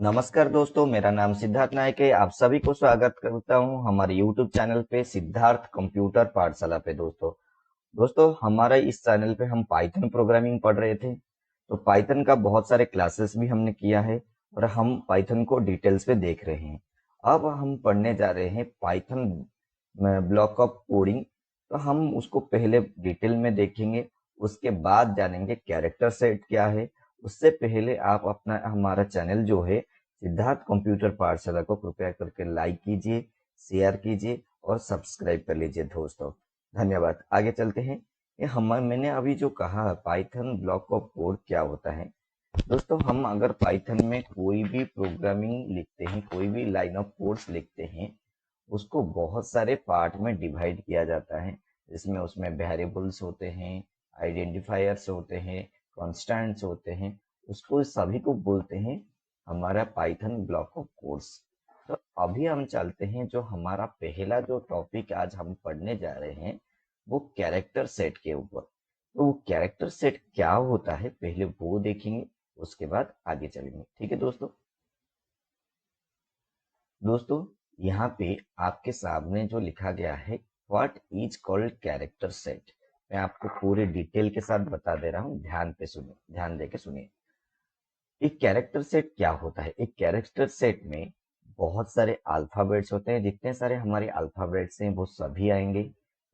नमस्कार दोस्तों, मेरा नाम सिद्धार्थ नायक है। आप सभी को स्वागत करता हूं हमारे YouTube चैनल पे सिद्धार्थ कंप्यूटर पाठशाला पे। दोस्तों हमारा इस चैनल पे हम पाइथन प्रोग्रामिंग पढ़ रहे थे। तो पाइथन का बहुत सारे क्लासेस भी हमने किया है और हम पाइथन को डिटेल्स पे देख रहे हैं। अब हम पढ़ने जा रहे हैं पाइथन ब्लॉक ऑफ कोडिंग। तो हम उसको पहले डिटेल में देखेंगे, उसके बाद जानेंगे कैरेक्टर सेट क्या है। उससे पहले आप अपना हमारा चैनल जो है सिद्धार्थ कंप्यूटर पाठशाला को कृपया करके लाइक कीजिए, शेयर कीजिए और सब्सक्राइब कर लीजिए दोस्तों। धन्यवाद। आगे चलते हैं। मैंने अभी जो कहा पाइथन ब्लॉक ऑफ कोड क्या होता है। दोस्तों हम अगर पाइथन में कोई भी प्रोग्रामिंग लिखते हैं, कोई भी लाइन ऑफ कोड्स लिखते हैं, उसको बहुत सारे पार्ट में डिवाइड किया जाता है। जिसमें उसमें वेरिएबल्स होते हैं, आइडेंटिफायर्स होते हैं, कॉन्स्टेंट्स होते हैं। उसको सभी को बोलते हैं हमारा पाइथन ब्लॉक ऑफ कोड्स। तो अभी हम चलते हैं, जो हमारा पहला जो टॉपिक आज हम पढ़ने जा रहे हैं वो कैरेक्टर सेट के ऊपर। तो वो कैरेक्टर सेट क्या होता है पहले वो देखेंगे, उसके बाद आगे चलेंगे। ठीक है दोस्तों यहाँ पे आपके सामने जो लिखा गया है what is called character set, मैं आपको पूरे डिटेल के साथ बता दे रहा हूँ। ध्यान पे सुनिए, ध्यान दे के सुनिए। एक कैरेक्टर सेट क्या होता है। एक कैरेक्टर सेट में बहुत सारे अल्फाबेट्स होते हैं। जितने सारे हमारे अल्फाबेट्स हैं वो सभी आएंगे,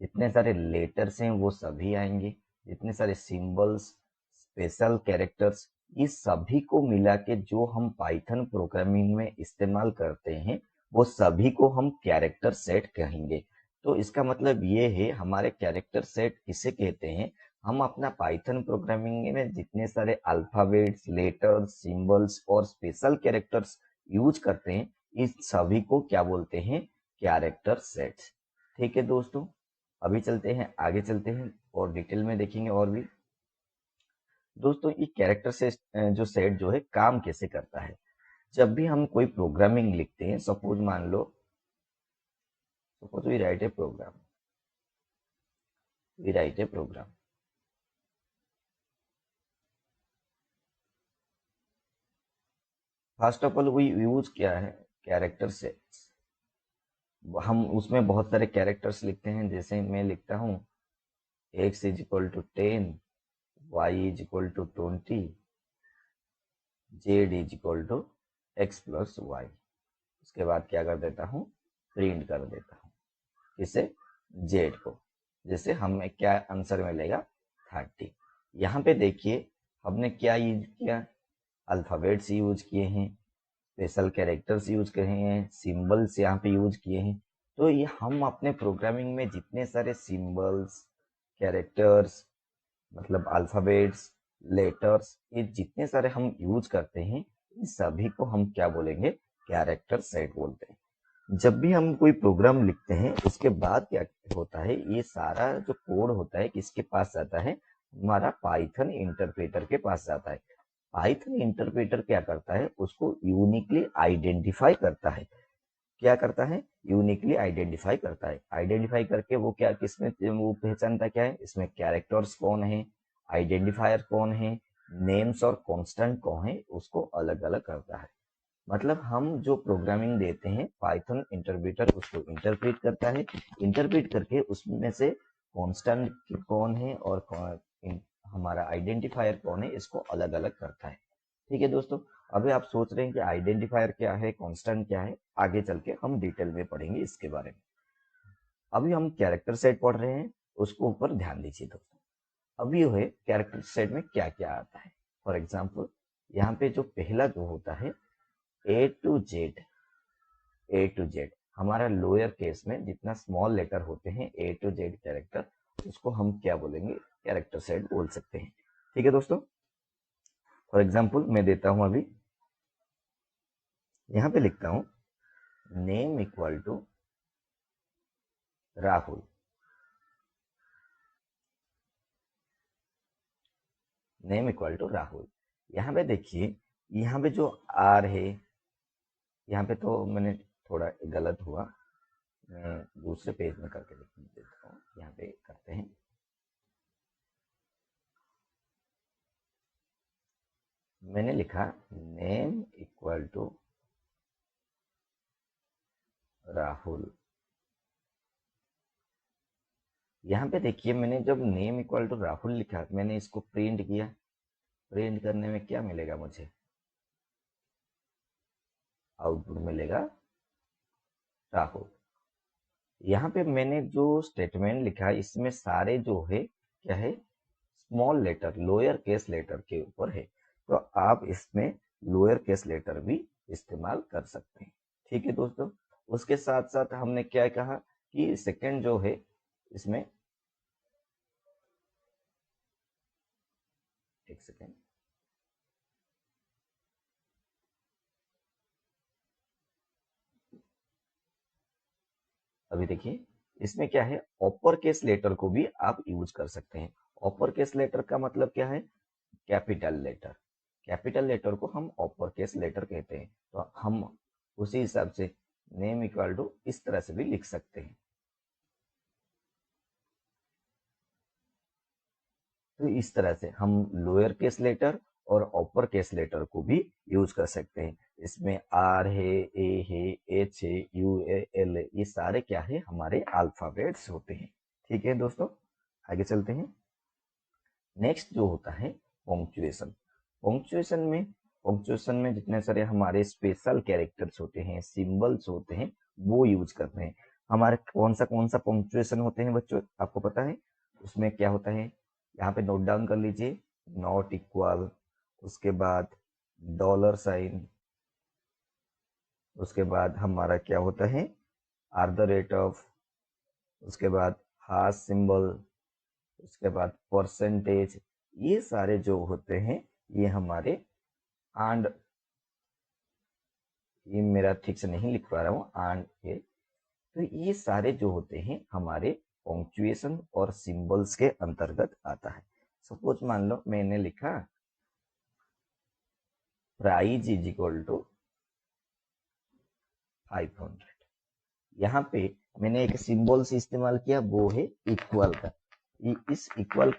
जितने सारे लेटर्स हैं वो सभी आएंगे, जितने सारे सिंबल्स, स्पेशल कैरेक्टर्स, ये सभी को मिला के जो हम पाइथन प्रोग्रामिंग में इस्तेमाल करते हैं वो सभी को हम कैरेक्टर सेट कहेंगे। तो इसका मतलब ये है, हमारे कैरेक्टर सेट किसे कहते हैं। हम अपना पाइथन प्रोग्रामिंग में जितने सारे अल्फाबेट्स, लेटर्स, सिंबल्स और स्पेशल कैरेक्टर्स यूज करते हैं, इस सभी को क्या बोलते हैं, कैरेक्टर सेट्स। ठीक है दोस्तों, अभी चलते हैं, आगे चलते हैं और डिटेल में देखेंगे और भी। दोस्तों ये कैरेक्टर से जो सेट जो है काम कैसे करता है। जब भी हम कोई प्रोग्रामिंग लिखते हैं, सपोज मान लो, suppose we write a program, we write a program. First of all we use क्या है, कैरेक्टर सेट्स। हम उसमें बहुत सारे कैरेक्टर्स लिखते हैं। जैसे मैं लिखता हूँ x is equal to 10, y is equal to 20, z is equal to x plus y. उसके बाद क्या कर देता हूँ, प्रिंट कर देता हूँ किसे, z को। जैसे हमें क्या आंसर मिलेगा, 30। यहाँ पे देखिए हमने क्या यूज किया, अल्फाबेट्स यूज किए हैं, स्पेशल कैरेक्टर्स यूज किए हैं, सिंबल्स यहाँ पे यूज किए हैं। तो ये हम अपने प्रोग्रामिंग में जितने सारे सिंबल्स, कैरेक्टर्स, मतलब अल्फाबेट्स, लेटर्स, ये जितने सारे हम यूज करते हैं, इन सभी को हम क्या बोलेंगे, कैरेक्टर सेट बोलते हैं। जब भी हम कोई प्रोग्राम लिखते हैं उसके बाद क्या होता है, ये सारा जो कोड होता है किसके पास जाता है, हमारा पाइथन इंटरप्रेटर के पास जाता है। पाइथन इंटरप्रेटर क्या करता है, उसको यूनिकली आइडेंटिफाई करता है। क्या करता है, यूनिकली आइडेंटिफाई करता है। आइडेंटिफाई करके वो क्या, किसमें वो पहचानता क्या है, इसमें कैरेक्टर्स कौन है, आइडेंटिफायर कौन है, नेम्स और कांस्टेंट कौन है, उसको अलग अलग करता है। मतलब हम जो प्रोग्रामिंग देते हैं पाइथन इंटरप्रेटर उसको इंटरप्रेट करता है। इंटरप्रेट करके उसमें से कांस्टेंट कौन है और हमारा आइडेंटिफायर कौन है, इसको अलग अलग करता है। ठीक है दोस्तों, अभी आप सोच रहे हैं कि आइडेंटिफायर क्या है, कांस्टेंट क्या है, आगे चल के हम डिटेल में पढ़ेंगे इसके बारे में। अभी हम कैरेक्टर सेट पढ़ रहे हैं, उसको ऊपर ध्यान दीजिए दोस्तों। अभी जो है कैरेक्टर सेट में क्या क्या आता है। फॉर एग्जाम्पल यहाँ पे जो पहला जो होता है A to Z, A to Z हमारा लोअर केस में जितना स्मॉल लेटर होते हैं, ए टू जेड कैरेक्टर, उसको हम क्या बोलेंगे, कैरेक्टर सेट बोल सकते हैं। ठीक है दोस्तों, फॉर एग्जाम्पल मैं देता हूं, अभी यहाँ पे लिखता हूं name equal to Rahul. Name equal to Rahul. यहाँ पे देखिए, यहाँ पे जो आर है, यहाँ पे तो मैंने थोड़ा गलत हुआ, मैं दूसरे पेज में करके लिख देता हूँ। यहाँ पे करते हैं, मैंने लिखा नेम इक्वल टू राहुल। यहाँ पे देखिए मैंने जब नेम इक्वल टू राहुल लिखा, मैंने इसको प्रिंट किया, प्रिंट करने में क्या मिलेगा मुझे, आउटपुट मिलेगा राहुल। यहाँ पे मैंने जो स्टेटमेंट लिखा इसमें सारे जो है क्या है, small letter lower case letter के ऊपर है, तो आप इसमें लोअर केस लेटर भी इस्तेमाल कर सकते हैं। ठीक है दोस्तों, उसके साथ साथ हमने क्या कहा कि सेकंड जो है इसमें, एक सेकेंड, अभी देखिए इसमें क्या है, अपर केस लेटर को भी आप यूज कर सकते हैं। अपर केस लेटर का मतलब क्या है, कैपिटल लेटर। कैपिटल लेटर को हम अपर केस लेटर कहते हैं, तो हम उसी हिसाब से नेम इक्वल टू इस तरह से भी लिख सकते हैं। तो इस तरह से हम लोअर केस लेटर और अपर केस लेटर को भी यूज कर सकते हैं। इसमें आर है, ए है, एच है, यू ए, एल है, ये सारे क्या है, हमारे अल्फाबेट्स होते हैं। ठीक है दोस्तों, आगे चलते हैं। नेक्स्ट जो होता है पंक्चुएशन। पंक्चुएशन में जितने सारे हमारे स्पेशल कैरेक्टर्स होते हैं, सिंबल्स होते हैं, वो यूज करते हैं। हमारे कौन सा पंक्चुएशन होते हैं बच्चों, आपको पता है? उसमें क्या होता है, यहाँ पे नोट डाउन कर लीजिए, नॉट इक्वल, उसके बाद डॉलर साइन, उसके बाद हमारा क्या होता है, आर द रेट ऑफ, उसके बाद हाश सिंबल, उसके बाद परसेंटेज, ये सारे जो होते हैं ये हमारे एंड, ये मेरा ठीक से नहीं लिख पा रहा हूँ, एंड ये, तो ये सारे जो होते हैं हमारे पंक्चुएशन और सिंबल्स के अंतर्गत आता है। सपोज मान लो मैंने लिखा प्राइज इज इक्वल टू 500, यहाँ पे मैंने एक सिंबल से इस्तेमाल किया, वो है इक्वल का। इस इक्वल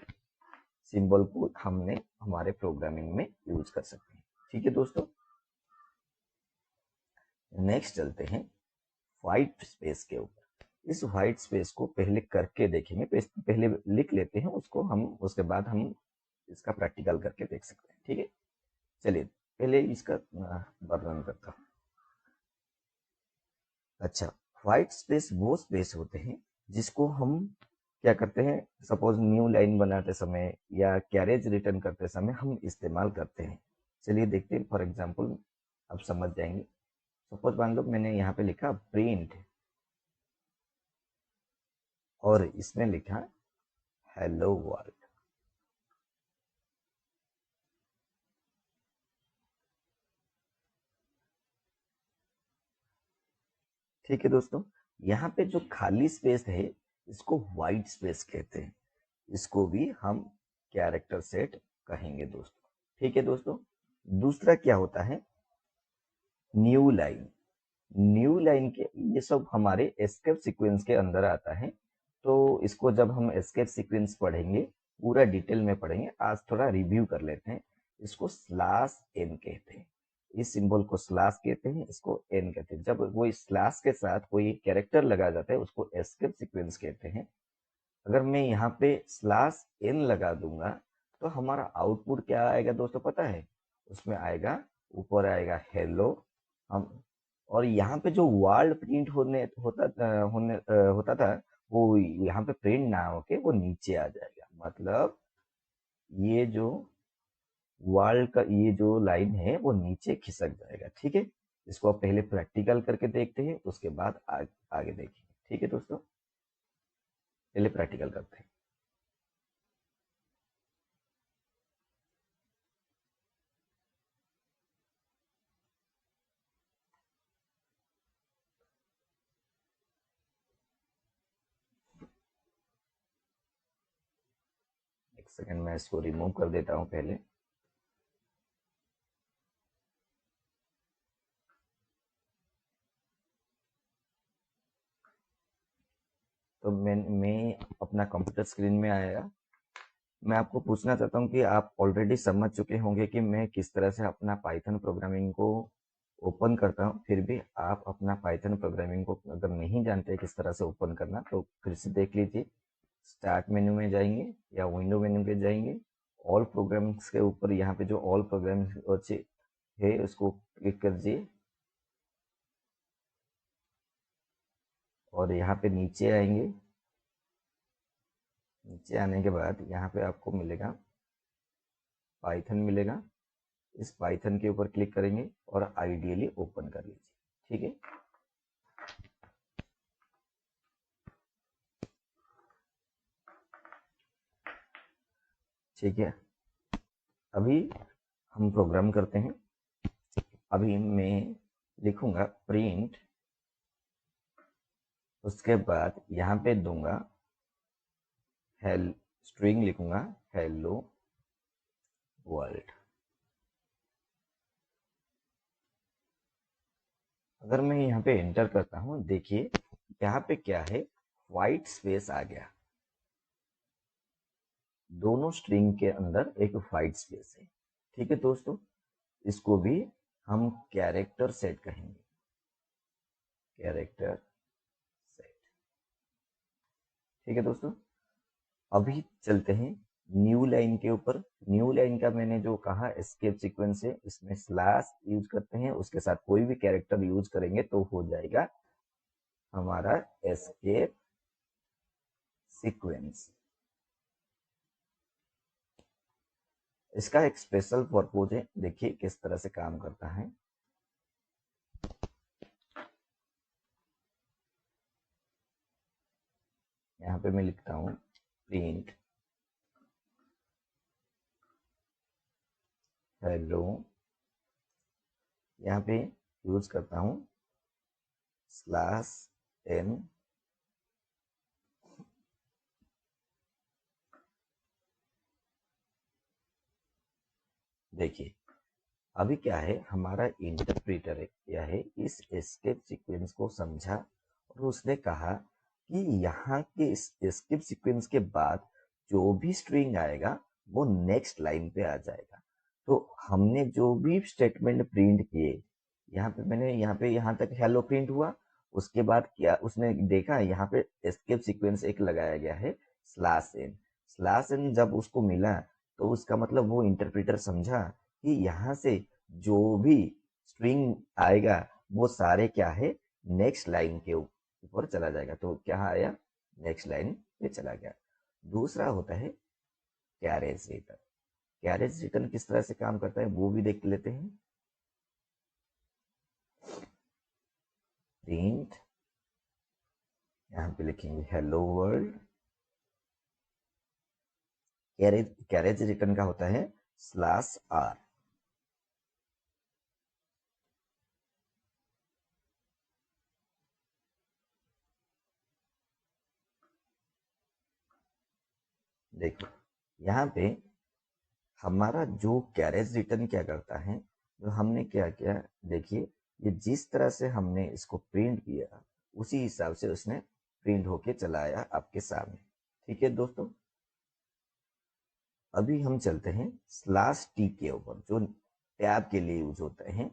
सिंबल को हमने हमारे प्रोग्रामिंग में यूज कर सकते हैं। ठीक है दोस्तों, नेक्स्ट चलते हैं व्हाइट स्पेस के ऊपर। इस व्हाइट स्पेस को पहले करके देखेंगे, पहले लिख लेते हैं उसको हम, उसके बाद हम इसका प्रैक्टिकल करके देख सकते हैं। ठीक है, चलिए पहले इसका वर्णन करता हूँ। अच्छा, व्हाइट स्पेस वो स्पेस होते हैं जिसको हम क्या करते हैं, सपोज न्यू लाइन बनाते समय या कैरेज रिटर्न करते समय हम इस्तेमाल करते हैं। चलिए देखते हैं, फॉर एग्जांपल आप समझ जाएंगे। सपोज मान लो मैंने यहाँ पे लिखा प्रिंट और इसमें लिखा हेलो वर्ल्ड। ठीक है दोस्तों, यहाँ पे जो खाली स्पेस है इसको व्हाइट स्पेस कहते हैं, इसको भी हम कैरेक्टर सेट कहेंगे दोस्तों। ठीक है दोस्तों, दूसरा क्या होता है, न्यू लाइन। न्यू लाइन के ये सब हमारे एस्केप सीक्वेंस के अंदर आता है, तो इसको जब हम एस्केप सीक्वेंस पढ़ेंगे, पूरा डिटेल में पढ़ेंगे, आज थोड़ा रिव्यू कर लेते हैं। इसको स्लैश एन कहते हैं, इस सिंबल को स्लैश कहते हैं, इसको एन कहते हैं। जब वो स्लैश के साथ कोई कैरेक्टर लगा जाता है उसको एस्केप सीक्वेंस कहते हैं। अगर मैं यहाँ पे स्लैश एन लगा दूंगा तो हमारा आउटपुट क्या आएगा दोस्तों, पता है? उसमें आएगा, ऊपर आएगा हेलो, हम, और यहाँ पे जो वर्ल्ड प्रिंट होता था, वो यहाँ पे प्रिंट ना होके वो नीचे आ जाएगा। मतलब ये जो वर्ल्ड का ये जो लाइन है वो नीचे खिसक जाएगा। ठीक है, इसको आप पहले प्रैक्टिकल करके देखते हैं, उसके बाद आगे देखेंगे। ठीक है दोस्तों, पहले प्रैक्टिकल करते हैं। एक सेकंड, मैं इसको रिमूव कर देता हूँ पहले। तो मैं अपना कंप्यूटर स्क्रीन में आया। मैं आपको पूछना चाहता हूँ कि आप ऑलरेडी समझ चुके होंगे कि मैं किस तरह से अपना पाइथन प्रोग्रामिंग को ओपन करता हूँ, फिर भी आप अपना पाइथन प्रोग्रामिंग को अगर नहीं जानते किस तरह से ओपन करना तो फिर से देख लीजिए। स्टार्ट मेन्यू में जाएंगे या विंडो मेन्यू पे जाएंगे, ऑल प्रोग्राम्स के ऊपर यहाँ पे जो ऑल प्रोग्राम्स है उसको क्लिक कर दीजिए और यहाँ पे नीचे आएंगे। नीचे आने के बाद यहाँ पे आपको मिलेगा पाइथन मिलेगा, इस पाइथन के ऊपर क्लिक करेंगे और आइडियली ओपन कर लीजिए। ठीक है, ठीक है। अभी हम प्रोग्राम करते हैं। अभी मैं लिखूंगा प्रिंट, उसके बाद यहाँ पे दूंगा हेल स्ट्रिंग लिखूंगा हेलो वर्ल्ड। अगर मैं यहाँ पे एंटर करता हूँ, देखिए यहाँ पे क्या है, व्हाइट स्पेस आ गया। दोनों स्ट्रिंग के अंदर एक व्हाइट स्पेस है। ठीक है दोस्तों, इसको भी हम कैरेक्टर सेट कहेंगे, कैरेक्टर सेट। ठीक है दोस्तों, अभी चलते हैं न्यू लाइन के ऊपर। न्यू लाइन का मैंने जो कहा एस्केप सीक्वेंस है, इसमें स्लैश यूज करते हैं, उसके साथ कोई भी कैरेक्टर यूज करेंगे तो हो जाएगा हमारा एस्केप सीक्वेंस। इसका एक स्पेशल पर्पज है, देखिए किस तरह से काम करता है। यहाँ पे मैं लिखता हूँ प्रिंट हेलो, यहाँ पे यूज करता हूँ स्लैश एन। देखिए अभी क्या है, हमारा इंटरप्रेटर है क्या है, इस एस्केप सीक्वेंस को समझा और उसने कहा कि यहाँ के इस एस्केप सीक्वेंस के बाद जो भी स्ट्रिंग आएगा वो नेक्स्ट लाइन पे आ जाएगा। तो हमने जो भी स्टेटमेंट प्रिंट किए, यहाँ पे मैंने यहाँ तक हेलो प्रिंट हुआ, उसके बाद क्या उसने देखा यहाँ पे एस्केप सीक्वेंस एक लगाया गया है स्लैश एन। स्लैश एन जब उसको मिला तो उसका मतलब वो इंटरप्रेटर समझा कि यहाँ से जो भी स्ट्रिंग आएगा वो सारे क्या है, नेक्स्ट लाइन के ऊपर चला जाएगा। तो क्या आया, नेक्स्ट लाइन पे चला गया। दूसरा होता है कैरेज रिटर्न। कैरेज रिटर्न किस तरह से काम करता है वो भी देख लेते हैं। प्रिंट, यहाँ पे लिखेंगे हेलो वर्ल्ड। कैरेज रिटर्न का होता है स्लैश आर। देखो यहाँ पे हमारा जो कैरेज रिटर्न क्या करता है, जो हमने क्या किया, देखिए ये जिस तरह से हमने इसको प्रिंट किया उसी हिसाब से उसने प्रिंट होके चला आया आपके सामने। ठीक है दोस्तों, अभी हम चलते हैं स्लैश टी के ऊपर जो टैब के लिए यूज होते हैं।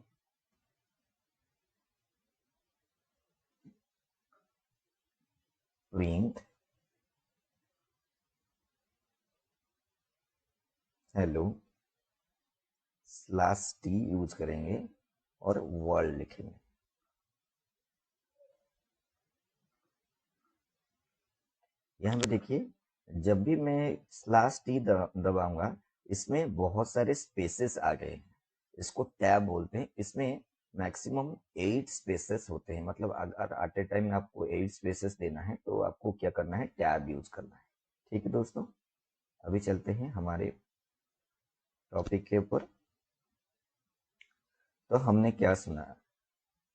Print hello slash T use करेंगे और वर्ल्ड लिखेंगे। यहाँ पे देखिए जब भी मैं स्लैश टी दबाऊंगा इसमें बहुत सारे स्पेसेस आ गए हैं, इसको टैब बोलते हैं। इसमें मैक्सिमम 8 स्पेसेस होते हैं, मतलब अगर एट ए टाइम आपको 8 स्पेसेस देना है तो आपको क्या करना है, टैब यूज करना है। ठीक है दोस्तों, अभी चलते हैं हमारे टॉपिक के ऊपर। तो हमने क्या सुना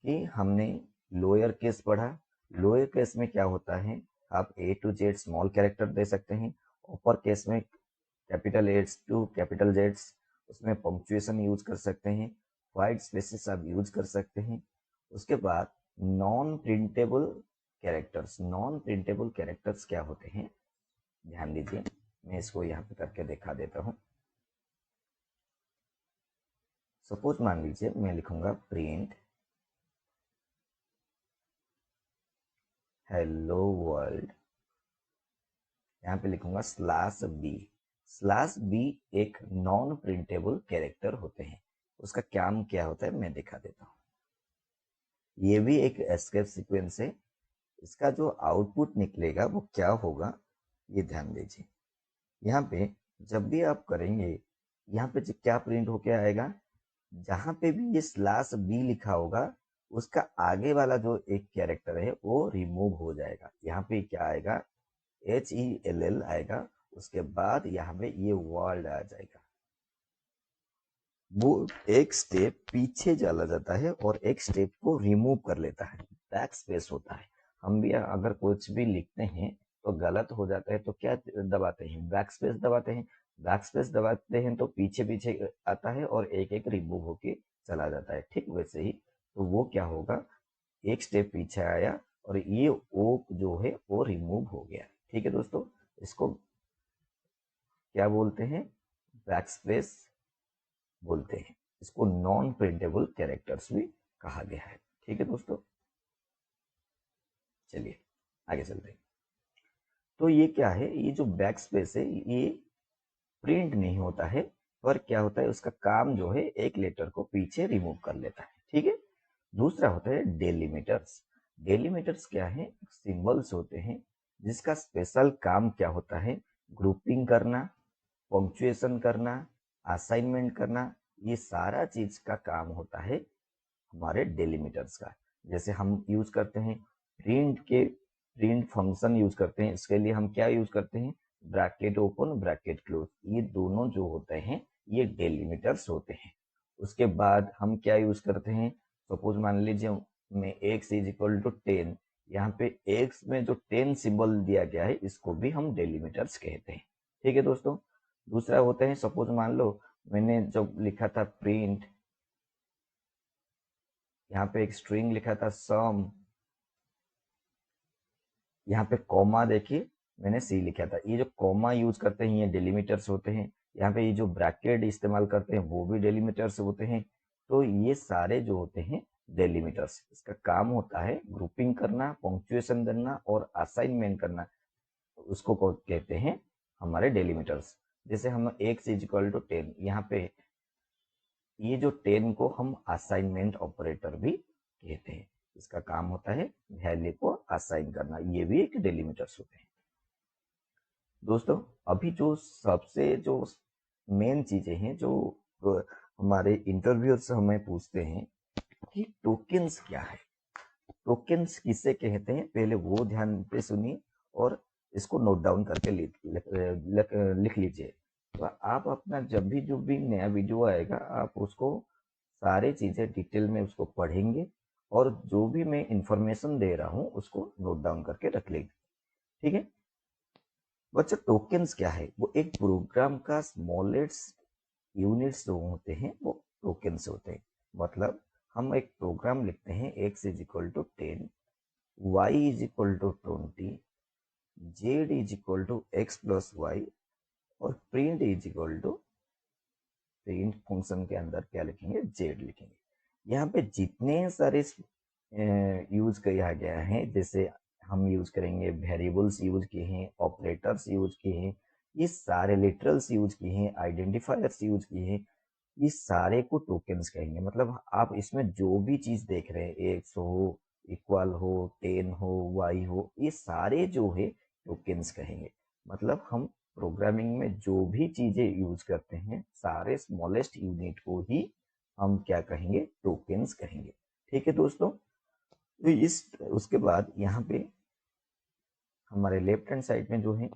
कि हमने लोअर केस पढ़ा। लोअर केस में क्या होता है, आप A to Z small character दे सकते हैं। अपर केस में कैपिटल एस टू कैपिटल जेड्स, उसमें पंक्चुएशन यूज कर सकते हैं। वाइट स्पेसेस आप यूज कर सकते हैं। उसके बाद non printable characters. Non printable characters क्या होते हैं, ध्यान दीजिए, मैं इसको यहाँ पे करके दिखा देता हूँ। सपोज मान लीजिए मैं लिखूंगा प्रिंट हेलो वर्ल्ड, यहाँ पे लिखूंगा स्लैश बी। स्लैश बी एक नॉन प्रिंटेबल कैरेक्टर होते हैं। उसका काम क्या होता है मैं दिखा देता हूँ। ये भी एक एस्केप सीक्वेंस है। इसका जो आउटपुट निकलेगा वो क्या होगा ये ध्यान दीजिए। यहाँ पे जब भी आप करेंगे, यहाँ पे क्या प्रिंट होके आएगा, जहां पे भी ये स्लैश बी लिखा होगा उसका आगे वाला जो एक कैरेक्टर है वो रिमूव हो जाएगा। यहाँ पे क्या आएगा, HELL आएगा, उसके बाद यहाँ पे ये वर्ल्ड आ जाएगा। वो एक स्टेप पीछे चला जाता है और एक स्टेप को रिमूव कर लेता है, बैक स्पेस होता है। हम भी अगर कुछ भी लिखते हैं तो गलत हो जाता है तो क्या दबाते हैं, बैक स्पेस दबाते हैं। बैक स्पेस दबाते हैं तो पीछे पीछे आता है और एक एक रिमूव होके चला जाता है। ठीक वैसे ही तो वो क्या होगा, एक स्टेप पीछे आया और ये ओ जो है वो रिमूव हो गया। ठीक है दोस्तों, इसको क्या बोलते हैं, बैक स्पेस बोलते हैं। इसको नॉन प्रिंटेबल कैरेक्टर्स भी कहा गया है। ठीक है दोस्तों, चलिए आगे चलते हैं। तो ये क्या है, ये जो बैक स्पेस है ये प्रिंट नहीं होता है, पर क्या होता है उसका काम जो है एक लेटर को पीछे रिमूव कर लेता है। ठीक है, दूसरा होता है डेलिमीटर्स। डेलिमीटर्स क्या है, सिंबल्स होते हैं जिसका स्पेशल काम क्या होता है, ग्रुपिंग करना, पंक्चुएशन करना, असाइनमेंट करना, ये सारा चीज का काम होता है हमारे डेलिमीटर्स का। जैसे हम यूज करते हैं प्रिंट फंक्शन यूज करते हैं, इसके लिए हम क्या यूज करते हैं, ब्रैकेट ओपन ब्रैकेट क्लोज, ये दोनों जो होते हैं ये डेलिमीटर्स होते हैं। उसके बाद हम क्या यूज करते हैं, सपोज मान लीजिए मैं x इज इक्वल टू 10, यहाँ पे x में जो 10 सिंबल दिया गया है इसको भी हम डेलिमीटर्स कहते हैं। ठीक है दोस्तों, दूसरा होता है, सपोज मान लो मैंने जब लिखा था प्रिंट, यहाँ पे एक स्ट्रिंग लिखा था सम, यहाँ पे कॉमा देखिए मैंने सी लिखा था, ये जो कॉमा यूज करते हैं ये डेलिमीटर्स होते हैं। यहाँ पे ये जो ब्रैकेट इस्तेमाल करते हैं वो भी डेलिमीटर्स होते हैं। तो ये सारे जो होते हैं डेलिमीटर्स, इसका काम होता है ग्रुपिंग करना, पंक्चुएशन देना और असाइनमेंट करना, उसको कहते हैं हमारे डेलिमीटर्स। जैसे हम x इज इक्वल टू 10, यहाँ पे ये जो 10 को हम असाइनमेंट ऑपरेटर भी कहते हैं, इसका काम होता है वैल्यू को असाइन करना, ये भी एक डेलिमीटर्स होते हैं। दोस्तों अभी जो सबसे जो मेन चीजें हैं जो हमारे इंटरव्यू से हमें पूछते हैं कि टोकन्स क्या है, टोकन्स किसे कहते हैं, पहले वो ध्यान पे सुनिए और इसको नोट डाउन करके लिख लीजिए। तो आप अपना जब भी जो भी नया वीडियो आएगा आप उसको सारे चीजें डिटेल में उसको पढ़ेंगे और जो भी मैं इंफॉर्मेशन दे रहा हूँ उसको नोट डाउन करके रख लेंगे। ठीक है बच्चों, टोकन्स क्या है, वो एक प्रोग्राम का स्मॉलेस्ट यूनिट्स जो होते हैं वो टोकन्स होते हैं। मतलब हम एक प्रोग्राम लिखते हैं x is equal to 10, y is equal to 20, z is equal to x plus y और print is equal to, print function के अंदर क्या लिखेंगे, z लिखेंगे। यहाँ पे जितने सारे यूज किया गया है, जैसे हम यूज करेंगे वेरिएबल्स यूज किए हैं, ऑपरेटर्स यूज किए हैं, ये सारे लिटरल्स यूज किए हैं, आइडेंटिफायर्स यूज किए हैं, ये सारे को टोकन्स कहेंगे। मतलब आप इसमें जो भी चीज देख रहे हैं, एक्स हो, इक्वल हो, 10 हो, वाई हो, ये सारे जो है टोकन्स कहेंगे। मतलब हम प्रोग्रामिंग में जो भी चीजें यूज करते हैं सारे स्मॉलेस्ट यूनिट को ही हम क्या कहेंगे, टोकन्स कहेंगे। ठीक है दोस्तों, तो इस उसके बाद यहाँ पे हमारे लेफ्ट हैंड साइड में जो है,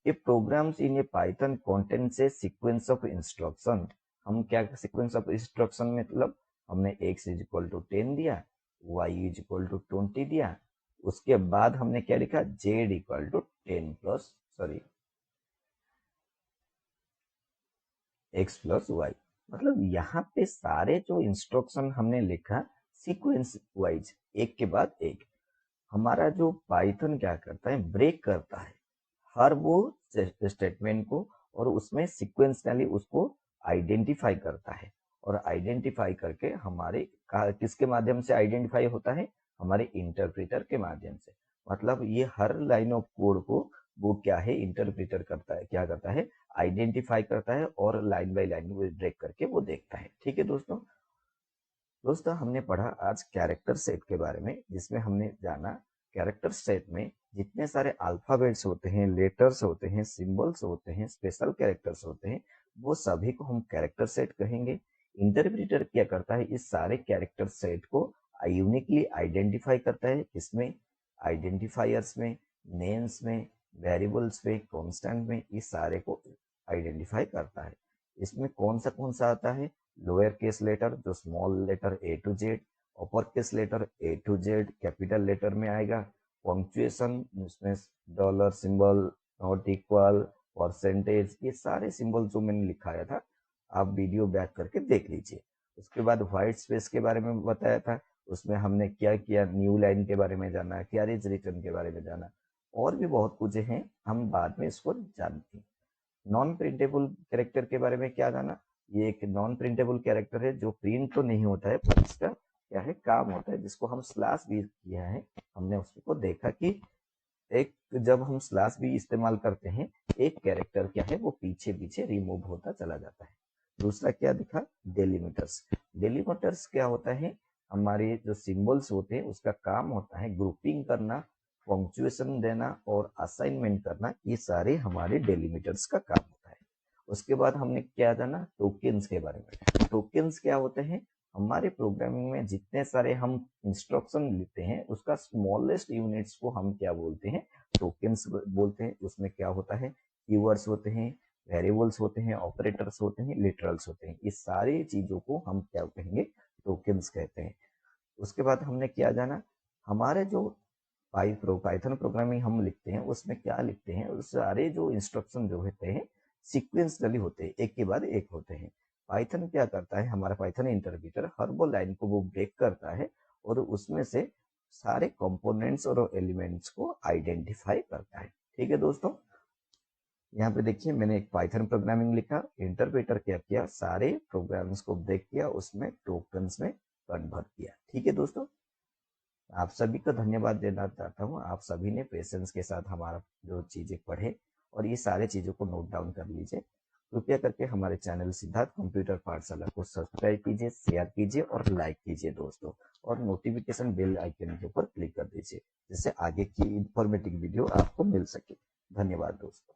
ये प्रोग्राम्स इन ए पाइथन कंटेंट से सीक्वेंस ऑफ इंस्ट्रक्शन। हम क्या सीक्वेंस ऑफ इंस्ट्रक्शन मतलब हमने x इज इक्वल टू 10 दिया, y इज इक्वल टू 20 दिया, उसके बाद हमने क्या लिखा, z equal to 10 plus sorry x plus y. मतलब यहाँ पे सारे जो इंस्ट्रक्शन हमने लिखा सीक्वेंस वाइज एक के बाद एक। हमारा जो पाइथन क्या करता है, ब्रेक करता है हर वो स्टेटमेंट को और उसमें सिक्वेंशियली उसको आइडेंटिफाई करता है। और आइडेंटिफाई करके हमारे किसके माध्यम से आइडेंटिफाई होता है, हमारे इंटरप्रेटर के माध्यम से। मतलब ये हर लाइन ऑफ कोड को वो क्या है इंटरप्रेटर करता है, क्या करता है, आइडेंटिफाई करता है और लाइन बाय लाइन वो ब्रेक करके वो देखता है। ठीक है दोस्तों हमने पढ़ा आज कैरेक्टर सेट के बारे में, जिसमें हमने जाना कैरेक्टर सेट में जितने सारे अल्फाबेट्स होते हैं, लेटर्स होते हैं, सिंबल्स होते हैं, स्पेशल कैरेक्टर्स होते हैं, वो सभी को हम कैरेक्टर सेट कहेंगे। इंटरप्रेटर क्या करता है, इस सारे कैरेक्टर सेट को यूनिकली आइडेंटिफाई करता है। किसमें, आइडेंटिफायर्स में, नेम्स में, वेरिएबल्स में, कांस्टेंट में, इस सारे को आइडेंटिफाई करता है। इसमें कौन सा आता है, लोअर केस लेटर जो small letter A to Z, upper case letter A to Z capital letter में आएगा, पंक्चुएशन उसमें dollar symbol, not equal, percentage, ये सारे सिंबल जो मैंने लिखाया था आप वीडियो बैक करके देख लीजिए। उसके बाद व्हाइट स्पेस के बारे में बताया था, उसमें हमने क्या किया, न्यू लाइन के बारे में जाना, कैरेज रिटर्न के बारे में जाना, और भी बहुत कुछ हैं, हम बाद में इसको जानते हैं। नॉन प्रिंटेबल कैरेक्टर के बारे में क्या जाना, ये एक नॉन प्रिंटेबल कैरेक्टर है जो प्रिंट तो नहीं होता है पर इसका क्या है काम होता है, जिसको हम स्लैश भी किया है, हमने उसको देखा कि एक जब हम स्लैश भी इस्तेमाल करते हैं एक कैरेक्टर क्या है वो पीछे पीछे रिमूव होता चला जाता है। दूसरा क्या दिखा, डेलीमीटर्स। डेलीमीटर्स क्या होता है, हमारे जो सिंबल्स होते हैं उसका काम होता है ग्रुपिंग करना, पंक्चुएशन देना और असाइनमेंट करना, ये सारे हमारे डेलीमीटर्स का काम होता है। उसके बाद हमने क्या जाना, टोकन्स के बारे में। टोकन्स क्या होते हैं, हमारे प्रोग्रामिंग में जितने सारे हम इंस्ट्रक्शन लेते हैं उसका स्मॉलेस्ट यूनिट्स को हम क्या बोलते हैं, टोकन्स बोलते हैं। उसमें क्या होता है, कीवर्ड्स होते हैं, वेरिएबल्स होते हैं, ऑपरेटर्स होते हैं, लिटरल्स होते हैं, इस सारी चीजों को हम क्या कहेंगे, टोकन्स कहते हैं। उसके बाद हमने क्या जाना, हमारे जो पाइथन प्रोग्रामिंग हम लिखते हैं उसमें क्या लिखते हैं, उस सारे जो इंस्ट्रक्शन जो होते हैं सीक्वेंशियली होते हैं, एक के बाद एक होते हैं। पाइथन क्या करता है, हमारा पाइथन इंटरप्रेटर हर वो लाइन को वो ब्रेक करता है और उसमें से सारे कंपोनेंट्स और एलिमेंट्स को आइडेंटिफाई करता है। ठीक है दोस्तों, यहाँ पे देखिए मैंने एक पाइथन प्रोग्रामिंग लिखा, इंटरप्रेटर क्या किया, सारे प्रोग्राम्स को ब्रेक किया, उसमें टोकन्स में कन्वर्ट किया। ठीक है दोस्तों, आप सभी को धन्यवाद देना चाहता हूँ, आप सभी ने पेशेंस के साथ हमारा जो चीजें पढ़े और ये सारे चीजों को नोट डाउन कर लीजिए। कृपया करके हमारे चैनल सिद्धार्थ कंप्यूटर पाठशाला को सब्सक्राइब कीजिए, शेयर कीजिए और लाइक कीजिए दोस्तों, और नोटिफिकेशन बेल आइकन के ऊपर क्लिक कर दीजिए जिससे आगे की इंफॉर्मेटिव वीडियो आपको मिल सके। धन्यवाद दोस्तों।